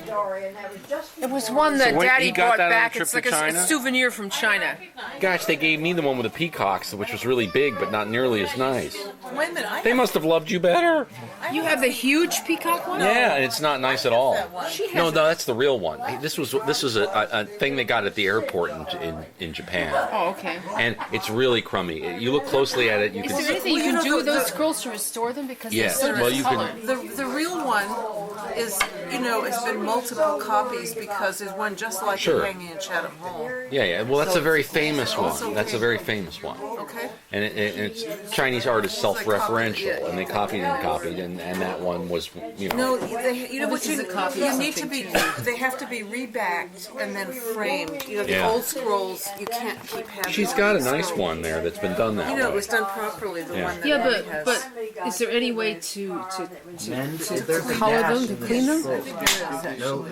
It was one that So when Daddy he got brought that on a back. trip It's to like a China? souvenir from China. Gosh, they gave me the one with the peacocks, which was really big, but not nearly as nice. Wait a minute. They must have loved you better. You have the huge peacock one? Yeah, and it's not nice at all. She has No, that's the real one. This was a thing they got at the airport in Japan, Oh, okay. and it's really crummy. You look closely at it, you Is can there see. anything you can do with those scrolls to restore them? Because Yes, they're so well, you can- discolored. The real one is, it's been multiple copies because there's one just like Sure. it hanging in Chatham Hall. Yeah. Well, that's So a very it's famous also one. That's a okay. very famous one. Okay. And it's Chinese art is self-referential, Yeah. and they copied and copied, and that one was, No, what this is a copy you of need to something, be. too. They have to be rebacked and then framed. The Yeah. old scrolls you can't keep having. She's got a these nice scrolls. one there that's been done that It way. was done properly. The Yeah. one that Yeah, Eddie has. but is there any way to There's a color dash them, to in clean them? I think there is actually.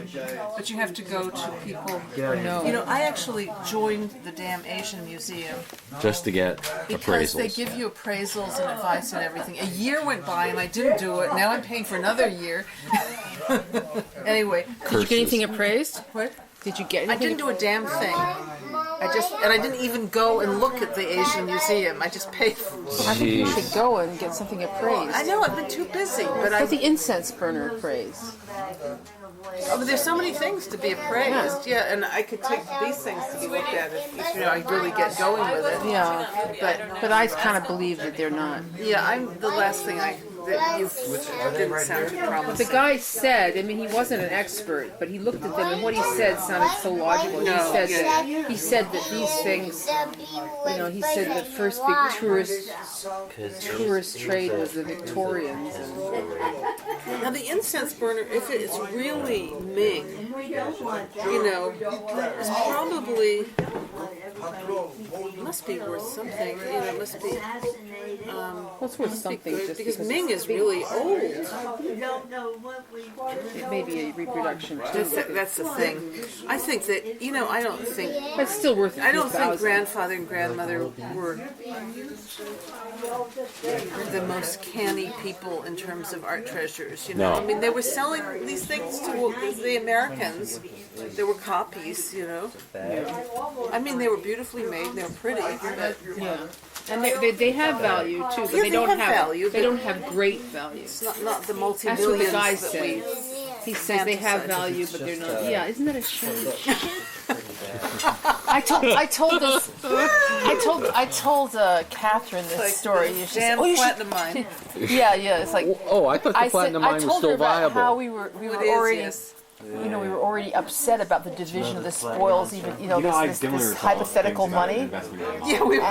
But you have to go to people. No. I actually joined the damn Asian Museum Just to get because they appraisals. give you appraisals and advice and everything. A year went by and I didn't do it. Now I'm paying for another year. Anyway, Did you get anything appraised? what? Did you get I anything? didn't do a damn thing. I didn't even go and look at the Asian Museum. I just paid for it. I think you Jeez. should go and get something appraised. I know I've been too busy, but Get the incense burner appraised. but there's so many things to be appraised. Yeah, and I could take these things to be looked at if I really get going with it. Yeah, but I kind of believe that they're not. Yeah, I'm the last thing that you didn't sound too The promising. guy said, I mean, he wasn't an expert, but he looked at them and what he said sounded so logical. No, He said that these things, he said the first big tourist trade was the Victorians. And Now the incense burner, if it's really Ming, it's probably must be worth something. It must be. what's worth something Good, just because because Ming it's is really old. it may be a reproduction too. That's the thing. I think that I don't think But it's still worth. I don't think 3,000. grandfather and grandmother were the most canny people in terms of art treasures. No. I mean, they were selling these things to the Americans. There were copies. I mean, they were beautifully made. And they were pretty, but Yeah, and they have value too, but Yeah, they they don't have have value, they but- don't have great value. not the That's what multi-millions the guy that we. said. He says they have value, but they're not. Yeah, isn't that a shame? I told Catherine this Like story. the She damn said, you should-" platinum mine. Yeah, it's like Oh, I thought the I platinum said, I mine was told her still about viable. how we were It is, already. yes. We were already upset about the division of the spoils, even this this hypothetical money. Yeah, we We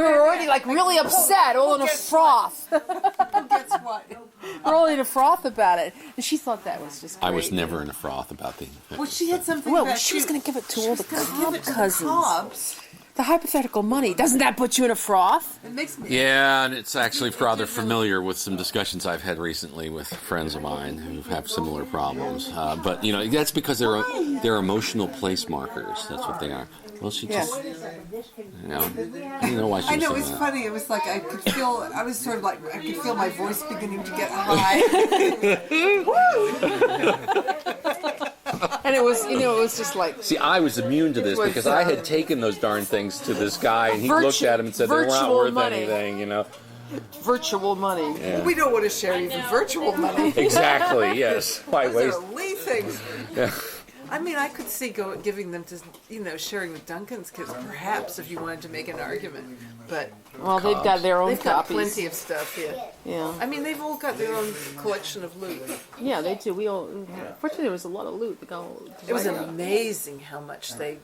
were already like really upset, all in a gets froth. Guess what? We're all in a froth about it, and she thought that was just great. I was never in a froth about the. Well, she had something. Well, about she was going to give it to all the give Cobb it to the cousins. Cobbs. The hypothetical money. Doesn't that put you in a froth? It makes me. Yeah, and it's actually rather familiar with some discussions I've had recently with friends of mine who have similar problems. But that's because they're emotional place markers. That's what they are. Well, she just, I don't know why she was I know saying it's that. funny. It was like I could feel. I was sort of like I could feel my voice beginning to get high. And it was just like See, I was immune to this was, because I had taken those darn things to this guy, and he looked at them and said they were not virtual worth money. anything. virtual money. Yeah. We don't want to share even virtual money. Exactly. Yes. Why Those waste? are Lee things. Yeah. I mean, I could see giving them to, sharing with Duncan's kids, perhaps, if you wanted to make an argument. But Well, they've got their own they've got copies. plenty of stuff, yeah. Yeah, I mean, they've all got their own collection of loot. yeah, they do. We all. Fortunately, there was a lot of loot. It was amazing how much they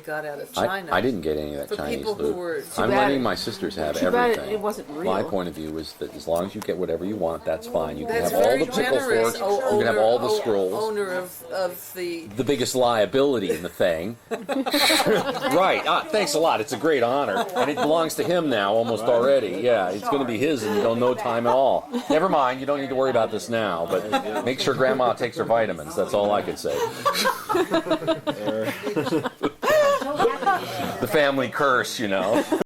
got out of China. I didn't get any of that For Chinese people who loot. were- I'm bad letting it- my sisters have too bad everything. it wasn't real. My point of view is that as long as you get whatever you want, that's fine. You can That's have all very the pickle generous. forks. You can have all the owner- scrolls. Owner of the. The biggest liability in the thing. Right. Thanks a lot. It's a great honor. And it belongs to him now almost already. Yeah, it's going to be his in no time at all. Never mind. You don't need to worry about this now. But make sure Grandma takes her vitamins. That's all I could say. The family curse,